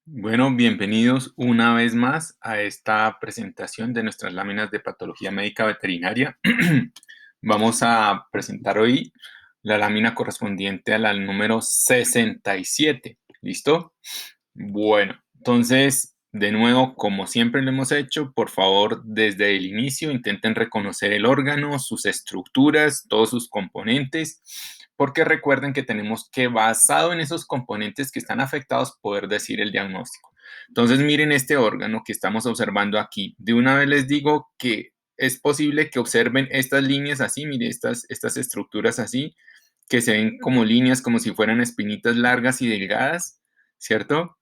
Bueno, bienvenidos una vez más a esta presentación de nuestras láminas de patología médica veterinaria. Vamos a presentar hoy la lámina correspondiente a la número 67. ¿Listo? Bueno, entonces, de nuevo, como siempre lo hemos hecho, por favor, desde el inicio intenten reconocer el órgano, sus estructuras, todos sus componentes, porque recuerden que tenemos que, basado en esos componentes que están afectados, poder decir el diagnóstico. Entonces, miren este órgano que estamos observando aquí. De una vez les digo que es posible que observen estas líneas así, mire, estas estructuras así, que se ven como líneas, como si fueran espinitas largas y delgadas, ¿cierto?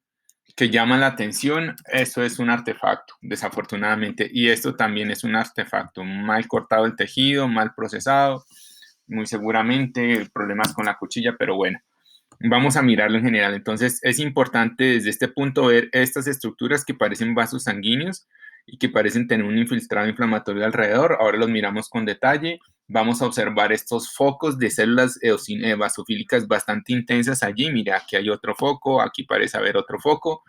Que llama la atención. Eso es un artefacto, desafortunadamente, y esto también es un artefacto, mal cortado el tejido, mal procesado, muy seguramente problemas con la cuchilla, pero bueno, vamos a mirarlo en general. Entonces, es importante desde este punto ver estas estructuras que parecen vasos sanguíneos y que parecen tener un infiltrado inflamatorio alrededor. Ahora los miramos con detalle. Vamos a observar estos focos de células basofílicas bastante intensas allí. Mira, aquí hay otro foco, aquí parece haber otro foco.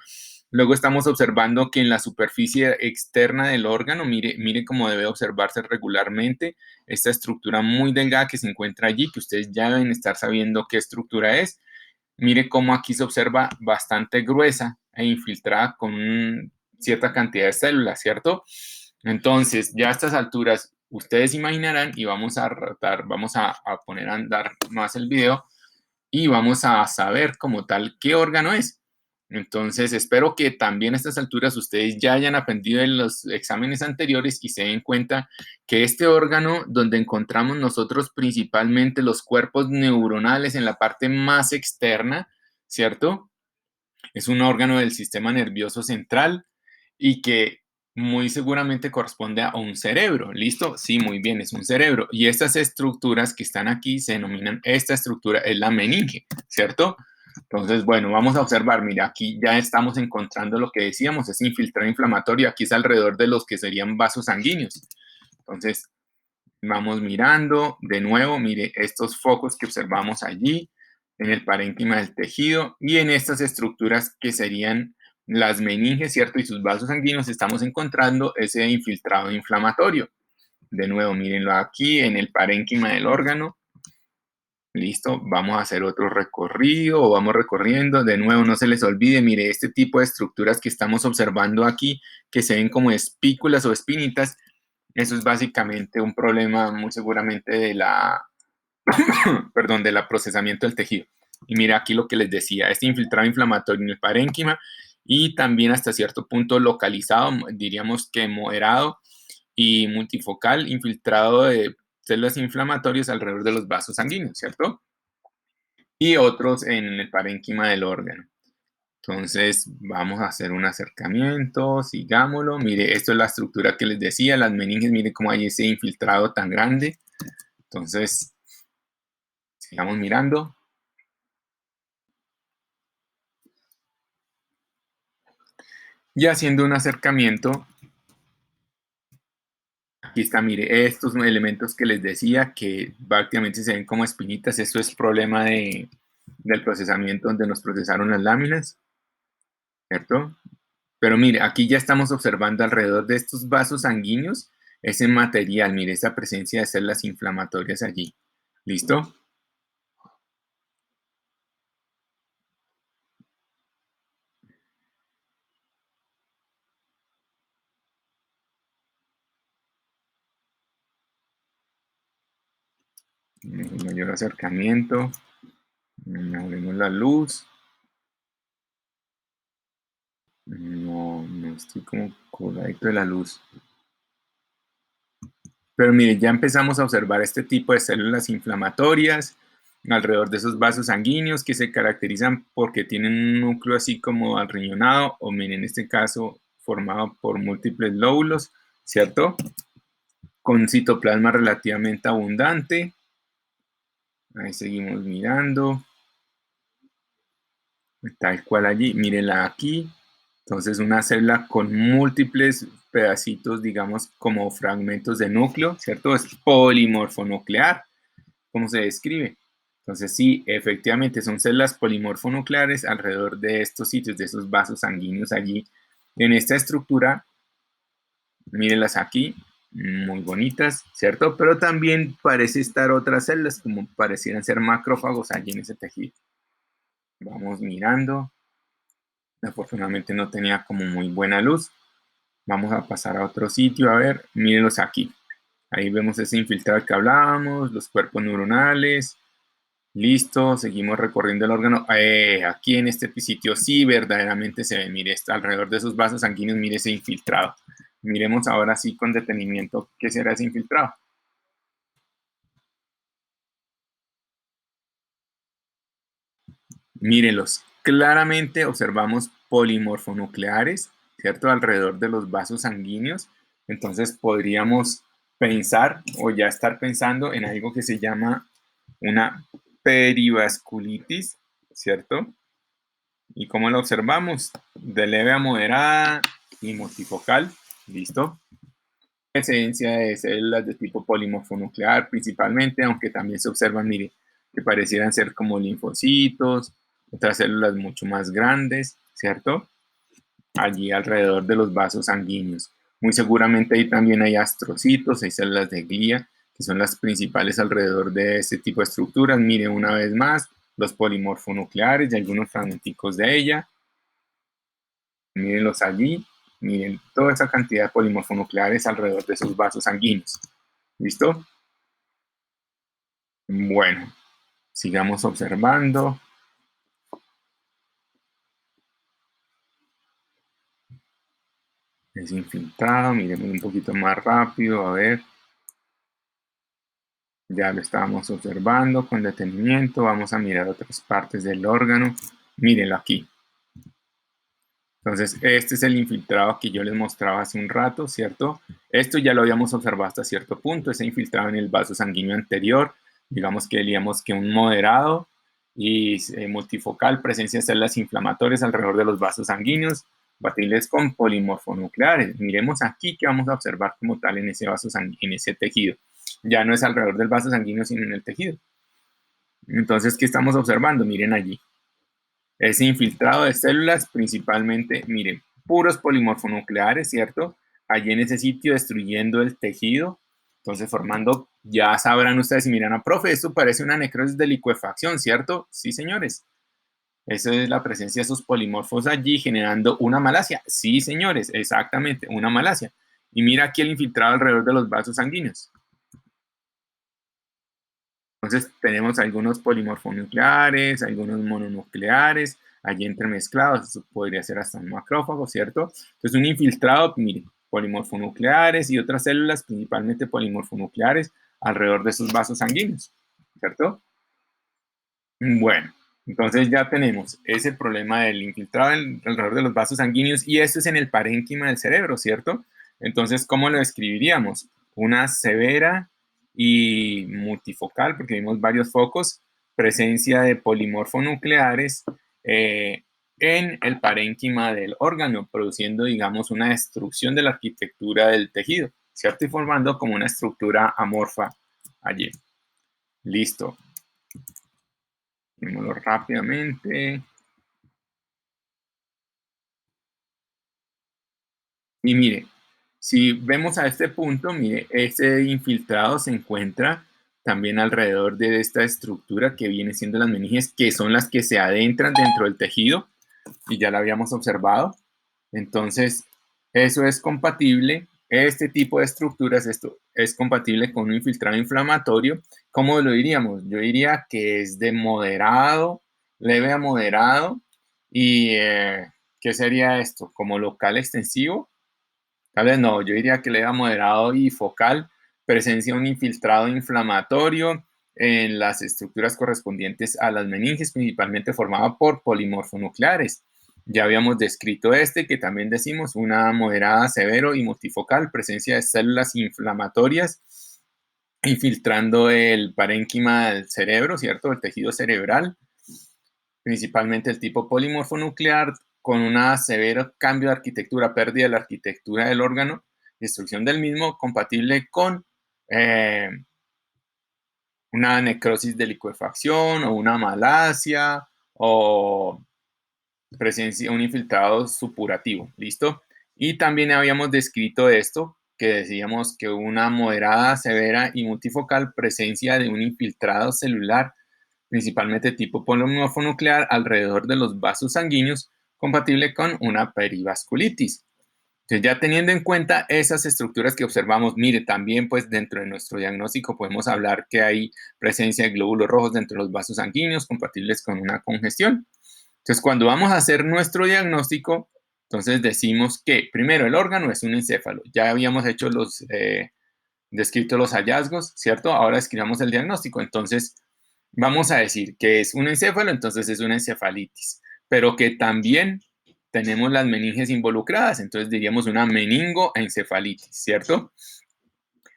Luego estamos observando que en la superficie externa del órgano, mire cómo debe observarse regularmente esta estructura muy delgada que se encuentra allí, que ustedes ya deben estar sabiendo qué estructura es. Mire cómo aquí se observa bastante gruesa e infiltrada con cierta cantidad de células, ¿cierto? Entonces, ya a estas alturas, ustedes imaginarán y vamos a poner a andar más el video y vamos a saber como tal qué órgano es. Entonces, espero que también a estas alturas ustedes ya hayan aprendido en los exámenes anteriores y se den cuenta que este órgano, donde encontramos nosotros principalmente los cuerpos neuronales en la parte más externa, ¿cierto? Es un órgano del sistema nervioso central y que muy seguramente corresponde a un cerebro. ¿Listo? Sí, muy bien, es un cerebro. Y estas estructuras que están aquí se denominan, esta estructura es la meninge, ¿cierto? Entonces, bueno, vamos a observar, mira, aquí ya estamos encontrando lo que decíamos, es infiltrado inflamatorio, aquí es alrededor de los que serían vasos sanguíneos. Entonces, vamos mirando, de nuevo, mire estos focos que observamos allí, en el parénquima del tejido y en estas estructuras que serían las meninges, ¿cierto? Y sus vasos sanguíneos, estamos encontrando ese infiltrado inflamatorio. De nuevo, mírenlo aquí en el parénquima del órgano. Listo, vamos a hacer otro recorrido o vamos recorriendo. De nuevo, no se les olvide, mire, este tipo de estructuras que estamos observando aquí, que se ven como espículas o espinitas, eso es básicamente un problema muy seguramente de la, perdón, de la procesamiento del tejido. Y mira aquí lo que les decía, este infiltrado inflamatorio en el parénquima y también hasta cierto punto localizado, diríamos que moderado y multifocal, infiltrado de células inflamatorias alrededor de los vasos sanguíneos, ¿cierto? Y otros en el parénquima del órgano. Entonces, vamos a hacer un acercamiento, sigámoslo. Mire, esto es la estructura que les decía, las meninges, mire cómo hay ese infiltrado tan grande. Entonces, sigamos mirando. Y haciendo un acercamiento, aquí está, mire, estos elementos que les decía que prácticamente se ven como espinitas. Esto es problema del procesamiento donde nos procesaron las láminas, ¿cierto? Pero mire, aquí ya estamos observando alrededor de estos vasos sanguíneos ese material, mire, esa presencia de células inflamatorias allí. ¿Listo? Mayor acercamiento. Abrimos la luz. No, no estoy como colgadito de la luz. Pero mire, ya empezamos a observar este tipo de células inflamatorias alrededor de esos vasos sanguíneos que se caracterizan porque tienen un núcleo así como alriñonado o miren, en este caso formado por múltiples lóbulos, ¿cierto? Con citoplasma relativamente abundante. Ahí seguimos mirando. Tal cual allí, mírenla aquí. Entonces una célula con múltiples pedacitos, digamos, como fragmentos de núcleo, ¿cierto? Es polimorfonuclear, como se describe. Entonces sí, efectivamente son células polimorfonucleares alrededor de estos sitios, de esos vasos sanguíneos allí. En esta estructura, mírenlas aquí, muy bonitas, ¿cierto? Pero también parece estar otras células, como parecieran ser macrófagos allí en ese tejido. Vamos mirando. Afortunadamente no tenía como muy buena luz. Vamos a pasar a otro sitio, a ver, mírenlos aquí. Ahí vemos ese infiltrado que hablábamos, los cuerpos neuronales. Listo, seguimos recorriendo el órgano. Aquí en este sitio sí verdaderamente se ve, mire, está alrededor de esos vasos sanguíneos, mire ese infiltrado. Miremos ahora sí con detenimiento qué será ese infiltrado. Mírenlos, claramente observamos polimorfonucleares, ¿cierto? Alrededor de los vasos sanguíneos. Entonces podríamos pensar o ya estar pensando en algo que se llama una perivasculitis, ¿cierto? ¿Y cómo lo observamos? De leve a moderada y multifocal, ¿listo? Presencia de células de tipo polimorfonuclear principalmente, aunque también se observan, mire, que parecieran ser como linfocitos, otras células mucho más grandes, ¿cierto? Allí alrededor de los vasos sanguíneos. Muy seguramente ahí también hay astrocitos, hay células de glía, que son las principales alrededor de este tipo de estructuras. Mire una vez más los polimorfonucleares y algunos fragmenticos de ella. Mírenlos allí, miren toda esa cantidad de polimorfonucleares alrededor de esos vasos sanguíneos. ¿Listo? Bueno, sigamos observando. Es infiltrado, miremos un poquito más rápido, a ver. Ya lo estábamos observando con detenimiento. Vamos a mirar otras partes del órgano. Mírenlo aquí. Entonces, este es el infiltrado que yo les mostraba hace un rato, ¿cierto? Esto ya lo habíamos observado hasta cierto punto, ese infiltrado en el vaso sanguíneo anterior, digamos que un moderado y multifocal, presencia de células inflamatorias alrededor de los vasos sanguíneos, compatibles con polimorfonucleares. Miremos aquí que vamos a observar como tal en ese vaso en ese tejido. Ya no es alrededor del vaso sanguíneo, sino en el tejido. Entonces, ¿qué estamos observando? Miren allí. Ese infiltrado de células, principalmente, miren, puros polimorfonucleares, ¿cierto? Allí en ese sitio destruyendo el tejido, entonces formando, ya sabrán ustedes si miran a profe, esto parece una necrosis de licuefacción, ¿cierto? Sí, señores. Esa es la presencia de esos polimorfos allí generando una malasia. Sí, señores, exactamente, una malasia. Y mira aquí el infiltrado alrededor de los vasos sanguíneos. Entonces tenemos algunos polimorfonucleares, algunos mononucleares, allí entremezclados, eso podría ser hasta un macrófago, ¿cierto? Entonces un infiltrado, mire, polimorfonucleares y otras células, principalmente polimorfonucleares, alrededor de esos vasos sanguíneos, ¿cierto? Bueno, entonces ya tenemos ese problema del infiltrado alrededor de los vasos sanguíneos y esto es en el parénquima del cerebro, ¿cierto? Entonces, ¿cómo lo describiríamos? Una severa y multifocal, porque vimos varios focos, presencia de polimorfonucleares en el parénquima del órgano, produciendo, digamos, una destrucción de la arquitectura del tejido, ¿cierto? Y formando como una estructura amorfa allí. Listo. Vémoslo rápidamente. Y mire, si vemos a este punto, mire, este infiltrado se encuentra también alrededor de esta estructura que viene siendo las meninges, que son las que se adentran dentro del tejido, y ya lo habíamos observado. Entonces, eso es compatible, este tipo de estructuras, esto es compatible con un infiltrado inflamatorio. ¿Cómo lo diríamos? Yo diría que es de moderado, leve a moderado, y ¿qué sería esto? ¿Como local extensivo? Tal vez no, yo diría que le da moderado y focal, presencia de un infiltrado inflamatorio en las estructuras correspondientes a las meninges, principalmente formada por polimorfonucleares. Ya habíamos descrito este, que también decimos una moderada, severo y multifocal, presencia de células inflamatorias infiltrando el parénquima del cerebro, ¿cierto? El tejido cerebral, principalmente el tipo polimorfonuclear, con un severo cambio de arquitectura, pérdida de la arquitectura del órgano, destrucción del mismo, compatible con eh, una necrosis de licuefacción o una malasia o presencia, un infiltrado supurativo, ¿listo? Y también habíamos descrito esto, que decíamos que una moderada, severa y multifocal presencia de un infiltrado celular, principalmente tipo polimorfonuclear, alrededor de los vasos sanguíneos, compatible con una perivasculitis. Entonces, ya teniendo en cuenta esas estructuras que observamos, mire, también pues dentro de nuestro diagnóstico podemos hablar que hay presencia de glóbulos rojos dentro de los vasos sanguíneos compatibles con una congestión. Entonces, cuando vamos a hacer nuestro diagnóstico, entonces decimos que primero el órgano es un encéfalo. Ya habíamos hecho descrito los hallazgos, ¿cierto? Ahora escribamos el diagnóstico. Entonces, vamos a decir que es un encéfalo, entonces es una encefalitis, pero que también tenemos las meninges involucradas, entonces diríamos una meningoencefalitis, ¿cierto?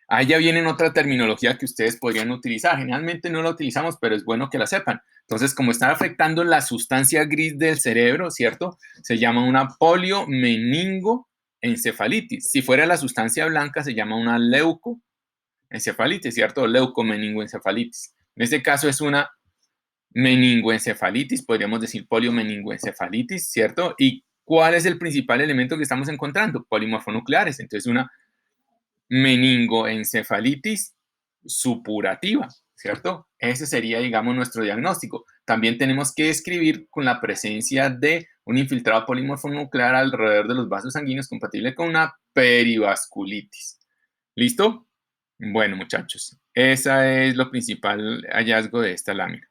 Ahí ya vienen otra terminología que ustedes podrían utilizar. Generalmente no la utilizamos, pero es bueno que la sepan. Entonces, como están afectando la sustancia gris del cerebro, ¿cierto? Se llama una poliomeningoencefalitis. Si fuera la sustancia blanca, se llama una leucoencefalitis, ¿cierto? Leucomeningoencefalitis. En este caso es una meningoencefalitis, podríamos decir poliomeningoencefalitis, ¿cierto? ¿Y cuál es el principal elemento que estamos encontrando? Polimorfonucleares. Entonces, una meningoencefalitis supurativa, ¿cierto? Ese sería, digamos, nuestro diagnóstico. También tenemos que describir con la presencia de un infiltrado polimorfonuclear alrededor de los vasos sanguíneos compatible con una perivasculitis. ¿Listo? Bueno, muchachos, ese es lo principal hallazgo de esta lámina.